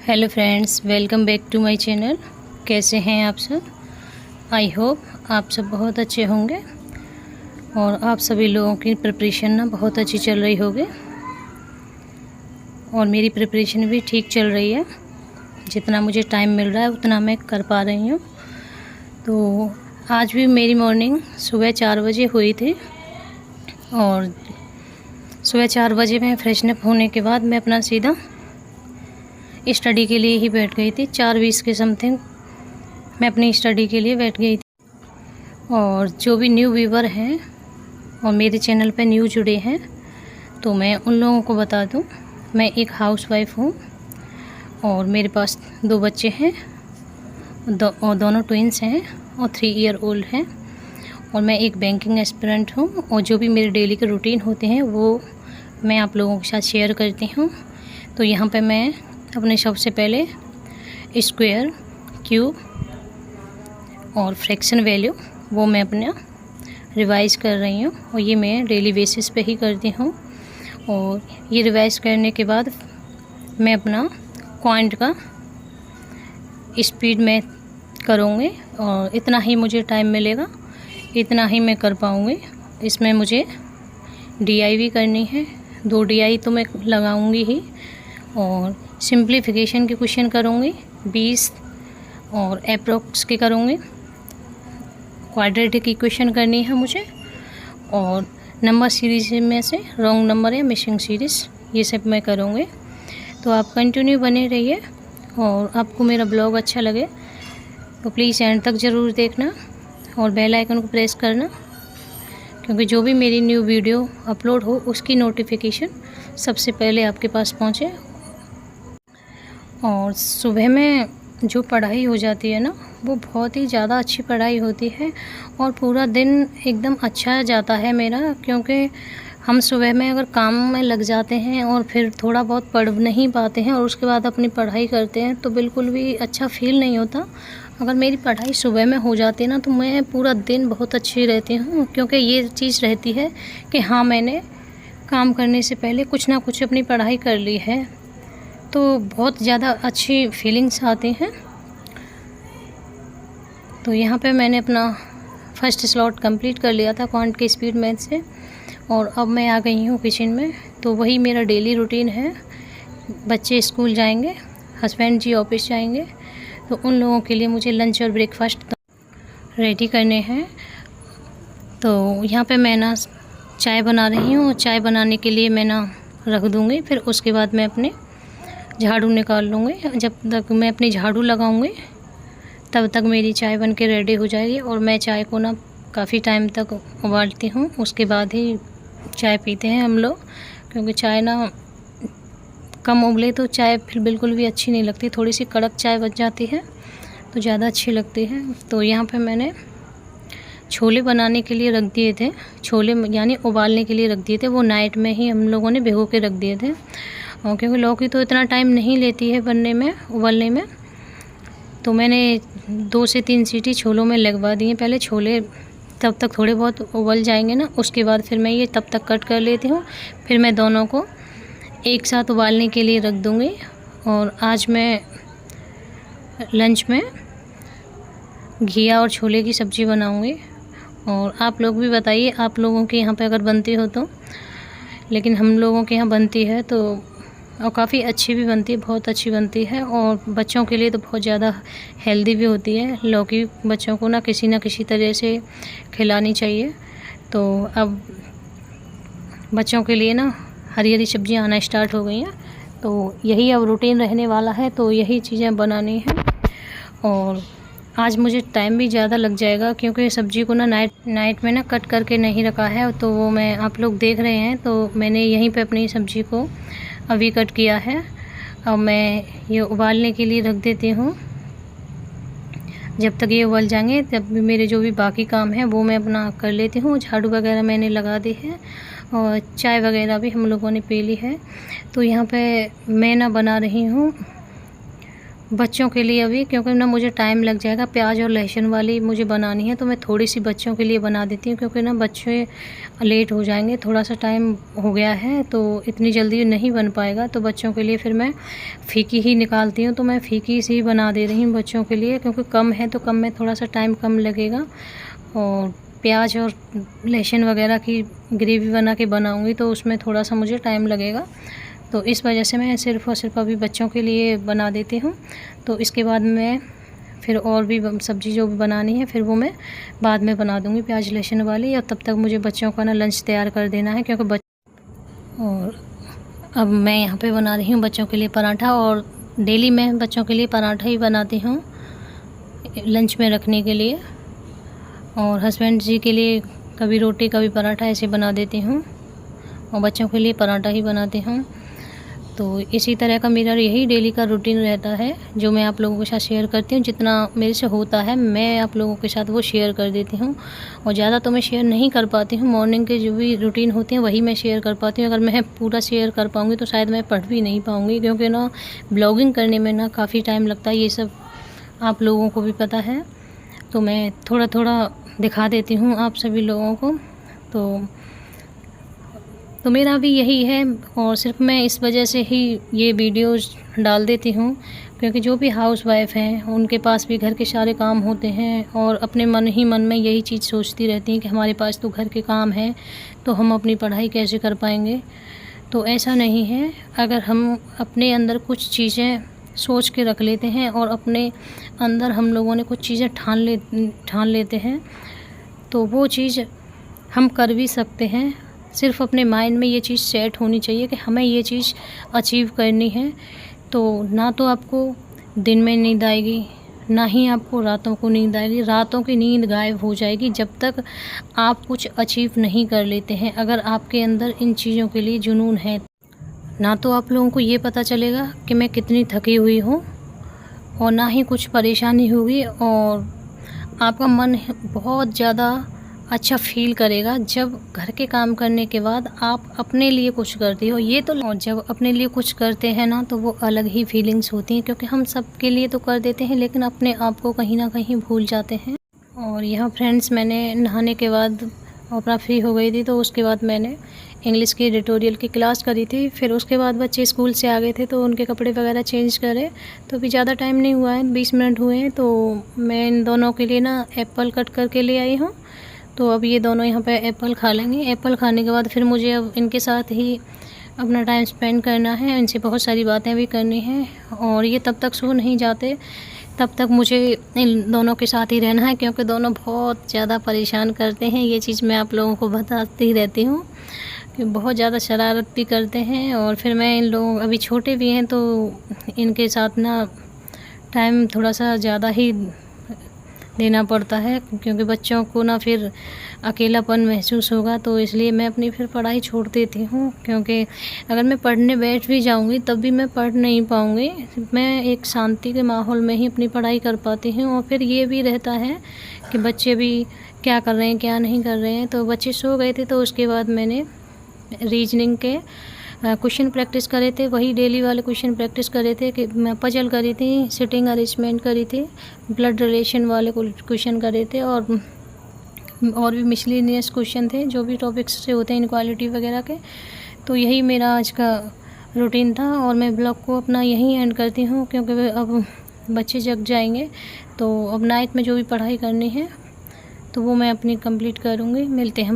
Hello friends, welcome back to my channel. कैसे हैं आप सब? आई होप आप सब बहुत अच्छे होंगे और आप सभी लोगों की प्रिपरेशन ना बहुत अच्छी चल रही होगी और मेरी प्रिपरेशन भी ठीक चल रही है। जितना मुझे टाइम मिल रहा है उतना मैं कर पा रही हूँ। तो आज भी मेरी मॉर्निंग सुबह 4 बजे हुई थी और सुबह 4 बजे में फ्रेशनअप होने के बाद मैं अपना सीधा स्टडी के लिए ही बैठ गई थी। 4:20 के समथिंग मैं अपनी स्टडी के लिए बैठ गई थी। और जो भी न्यू व्यूवर हैं और मेरे चैनल पे न्यू जुड़े हैं तो मैं उन लोगों को बता दूं, मैं एक हाउसवाइफ हूं और मेरे पास 2 बच्चे हैं और दोनों ट्विंस हैं और 3 ईयर ओल्ड हैं और मैं एक बैंकिंग एस्पिरेंट हूं। और जो भी मेरे डेली के रूटीन होते हैं वो मैं आप लोगों के साथ शेयर करती हूं। तो यहाँ पे मैं अपने सबसे पहले स्क्वायर, क्यूब और फ्रैक्शन वैल्यू वो मैं अपना रिवाइज़ कर रही हूँ और ये मैं डेली बेसिस पे ही करती हूँ। और ये रिवाइज़ करने के बाद मैं अपना क्वांट का स्पीड में करूँगी और इतना ही मुझे टाइम मिलेगा, इतना ही मैं कर पाऊँगी। इसमें मुझे DI भी करनी है, 2 DI तो मैं लगाऊँगी ही और सिंप्लीफिकेशन के क्वेश्चन करूँगी 20 और अप्रॉक्स के करूँगी। क्वाड्रेटिक इक्वेशन करनी है मुझे और नंबर सीरीज में से रॉन्ग नंबर या मिसिंग सीरीज़ ये सब मैं करूँगी। तो आप कंटिन्यू बने रहिए और आपको मेरा ब्लॉग अच्छा लगे तो प्लीज़ एंड तक ज़रूर देखना और बेल आइकन को प्रेस करना, क्योंकि जो भी मेरी न्यू वीडियो अपलोड हो उसकी नोटिफिकेशन सबसे पहले आपके पास पहुँचे। और सुबह में जो पढ़ाई हो जाती है ना वो बहुत ही ज़्यादा अच्छी पढ़ाई होती है और पूरा दिन एकदम अच्छा जाता है मेरा, क्योंकि हम सुबह में अगर काम में लग जाते हैं और फिर थोड़ा बहुत पढ़ नहीं पाते हैं और उसके बाद अपनी पढ़ाई करते हैं तो बिल्कुल भी अच्छा फील नहीं होता। अगर मेरी पढ़ाई सुबह में हो जाती है ना तो मैं पूरा दिन बहुत अच्छी रहती हूँ, क्योंकि ये चीज़ रहती है कि हाँ मैंने काम करने से पहले कुछ ना कुछ अपनी पढ़ाई कर ली है, तो बहुत ज़्यादा अच्छी फीलिंग्स आती हैं। तो यहाँ पे मैंने अपना फर्स्ट स्लॉट कंप्लीट कर लिया था क्वांट के स्पीड मैथ से और अब मैं आ गई हूँ किचन में। तो वही मेरा डेली रूटीन है। बच्चे स्कूल जाएंगे, हस्बैंड जी ऑफिस जाएंगे, तो उन लोगों के लिए मुझे लंच और ब्रेकफास्ट रेडी करने हैं। तो यहाँ पे मैं ना चाय बना रही हूँ। चाय बनाने के लिए मैं ना रख दूँगी, फिर उसके बाद मैं अपने झाड़ू निकाल लूँगी। जब तक मैं अपनी झाड़ू लगाऊँगी तब तक मेरी चाय बन के रेडी हो जाएगी और मैं चाय को ना काफ़ी टाइम तक उबालती हूँ, उसके बाद ही चाय पीते हैं हम लोग, क्योंकि चाय ना कम उबले तो चाय फिर बिल्कुल भी अच्छी नहीं लगती। थोड़ी सी कड़क चाय बच जाती है तो ज़्यादा अच्छी लगती है। तो यहाँ पे मैंने छोले बनाने के लिए रख दिए थे, छोले यानी उबालने के लिए रख दिए थे। वो नाइट में ही हम लोगों ने भिगो के रख दिए थे और क्योंकि लौकी तो इतना टाइम नहीं लेती है बनने में, उबलने में, तो मैंने 2 से 3 सीटी छोलों में लगवा दी हैं। पहले छोले तब तक थोड़े बहुत उबल जाएंगे ना, उसके बाद फिर मैं ये तब तक कट कर लेती हूँ। फिर मैं दोनों को एक साथ उबालने के लिए रख दूँगी। और आज मैं लंच में घिया और छोले की सब्ज़ी बनाऊँगी और आप लोग भी बताइए आप लोगों के यहाँ पे अगर बनती हो तो। लेकिन हम लोगों के यहाँ बनती है तो और काफ़ी अच्छी भी बनती है, बहुत अच्छी बनती है और बच्चों के लिए तो बहुत ज़्यादा हेल्दी भी होती है। लौकी बच्चों को ना किसी तरह से खिलानी चाहिए। तो अब बच्चों के लिए ना हरी हरी सब्जियां आना स्टार्ट हो गई हैं, तो यही अब रूटीन रहने वाला है। तो यही चीज़ें बनानी हैं और आज मुझे टाइम भी ज़्यादा लग जाएगा, क्योंकि सब्ज़ी को ना नाइट में ना कट करके नहीं रखा है। तो वो मैं आप लोग देख रहे हैं, तो मैंने यहीं पे अपनी सब्ज़ी को अभी कट किया है। अब मैं ये उबालने के लिए रख देती हूँ। जब तक ये उबल जाएंगे तब भी मेरे जो भी बाकी काम है वो मैं अपना कर लेती हूँ। झाड़ू वगैरह मैंने लगा दी है और चाय वगैरह भी हम लोगों ने पी ली है। तो यहाँ पे मैं ना बना रही हूँ बच्चों के लिए अभी, क्योंकि ना मुझे टाइम लग जाएगा, प्याज और लहसुन वाली मुझे बनानी है, तो मैं थोड़ी सी बच्चों के लिए बना देती हूँ, क्योंकि ना बच्चे लेट हो जाएंगे, थोड़ा सा टाइम हो गया है तो इतनी जल्दी नहीं बन पाएगा। तो बच्चों के लिए फिर मैं फीकी ही निकालती हूँ, तो मैं फीकी सी बना दे रही हूँ बच्चों के लिए, क्योंकि कम है तो कम में थोड़ा सा टाइम कम लगेगा। और प्याज और लहसुन वगैरह की ग्रेवी बना के बनाऊँगी तो उसमें थोड़ा सा मुझे टाइम लगेगा, तो इस वजह से मैं सिर्फ़ और सिर्फ अभी बच्चों के लिए बना देती हूँ। तो इसके बाद मैं फिर और भी सब्ज़ी जो भी बनानी है फिर वो मैं बाद में बना दूँगी प्याज लहसुन वाली, और तब तक मुझे बच्चों का ना लंच तैयार कर देना है, क्योंकि और अब मैं यहाँ पे बना रही हूँ बच्चों के लिए पराठा, और डेली मैं बच्चों के लिए पराठा ही बनाती हूँ लंच में रखने के लिए, और हस्बैंड जी के लिए कभी रोटी कभी पराठा ऐसे बना देती हूँ, और बच्चों के लिए पराठा ही बनाती हूँ। तो इसी तरह का मेरा यही डेली का रूटीन रहता है, जो मैं आप लोगों के साथ शेयर करती हूँ। जितना मेरे से होता है मैं आप लोगों के साथ वो शेयर कर देती हूँ, और ज़्यादा तो मैं शेयर नहीं कर पाती हूँ। मॉर्निंग के जो भी रूटीन होते हैं वही मैं शेयर कर पाती हूँ। अगर मैं पूरा शेयर कर पाऊँगी तो शायद मैं पढ़ भी नहीं पाऊँगी, क्योंकि ना ब्लॉगिंग करने में ना काफ़ी टाइम लगता है, ये सब आप लोगों को भी पता है। तो मैं थोड़ा थोड़ा दिखा देती हूँ आप सभी लोगों को। तो मेरा भी यही है, और सिर्फ मैं इस वजह से ही ये वीडियोज़ डाल देती हूँ, क्योंकि जो भी हाउसवाइफ हैं उनके पास भी घर के सारे काम होते हैं, और अपने मन ही मन में यही चीज़ सोचती रहती हैं कि हमारे पास तो घर के काम हैं, तो हम अपनी पढ़ाई कैसे कर पाएंगे। तो ऐसा नहीं है, अगर हम अपने अंदर कुछ चीज़ें सोच के रख लेते हैं और अपने अंदर हम लोगों ने कुछ चीज़ें ठान लेते हैं, तो वो चीज़ हम कर भी सकते हैं। सिर्फ़ अपने माइंड में ये चीज़ सेट होनी चाहिए कि हमें ये चीज़ अचीव करनी है। तो ना तो आपको दिन में नींद आएगी, ना ही आपको रातों को नींद आएगी। रातों की नींद गायब हो जाएगी जब तक आप कुछ अचीव नहीं कर लेते हैं। अगर आपके अंदर इन चीज़ों के लिए जुनून है, ना तो आप लोगों को ये पता चलेगा कि मैं कितनी थकी हुई हूँ, और ना ही कुछ परेशानी होगी, और आपका मन बहुत ज़्यादा अच्छा फ़ील करेगा जब घर के काम करने के बाद आप अपने लिए कुछ करती हो। ये तो, और जब अपने लिए कुछ करते हैं ना तो वो अलग ही फीलिंग्स होती हैं, क्योंकि हम सब के लिए तो कर देते हैं लेकिन अपने आप को कहीं ना कहीं भूल जाते हैं। और यहाँ फ्रेंड्स, मैंने नहाने के बाद अपना फ्री हो गई थी, तो उसके बाद मैंने इंग्लिश की एडिटोरियल की क्लास करी थी। फिर उसके बाद बच्चे स्कूल से आ गए थे तो उनके कपड़े वगैरह चेंज करे, तो अभी ज़्यादा टाइम नहीं हुआ है, 20 मिनट हुए हैं। तो मैं इन दोनों के लिए ना एप्पल कट करके ले आई हूँ, तो अब ये दोनों यहाँ पे एप्पल खा लेंगे। एप्पल खाने के बाद फिर मुझे अब इनके साथ ही अपना टाइम स्पेंड करना है, इनसे बहुत सारी बातें भी करनी हैं, और ये तब तक सो नहीं जाते तब तक मुझे इन दोनों के साथ ही रहना है, क्योंकि दोनों बहुत ज़्यादा परेशान करते हैं। ये चीज़ मैं आप लोगों को बताती रहती हूँ कि बहुत ज़्यादा शरारत भी करते हैं। और फिर मैं इन लोगों, अभी छोटे भी हैं तो इनके साथ ना टाइम थोड़ा सा ज़्यादा ही देना पड़ता है, क्योंकि बच्चों को ना फिर अकेलापन महसूस होगा, तो इसलिए मैं अपनी फिर पढ़ाई छोड़ देती हूँ। क्योंकि अगर मैं पढ़ने बैठ भी जाऊँगी तब भी मैं पढ़ नहीं पाऊँगी, मैं एक शांति के माहौल में ही अपनी पढ़ाई कर पाती हूँ। और फिर ये भी रहता है कि बच्चे भी क्या कर रहे हैं क्या नहीं कर रहे हैं। तो बच्चे सो गए थे तो उसके बाद मैंने रीजनिंग के क्वेश्चन प्रैक्टिस करे थे, वही डेली वाले क्वेश्चन प्रैक्टिस करे थे, कि मैं पजल करी थी, सिटिंग अरेंजमेंट करी थी, ब्लड रिलेशन वाले क्वेश्चन करे थे, और भी मिसलेनियस क्वेश्चन थे जो भी टॉपिक्स से होते हैं इनक्वालिटी वगैरह के। तो यही मेरा आज का रूटीन था, और मैं ब्लॉग को अपना यहीं एंड करती हूँ, क्योंकि अब बच्चे जग जाएंगे। तो अब नाइट में जो भी पढ़ाई करनी है तो वो मैं अपनी कंप्लीट करूँगी। मिलते हैं।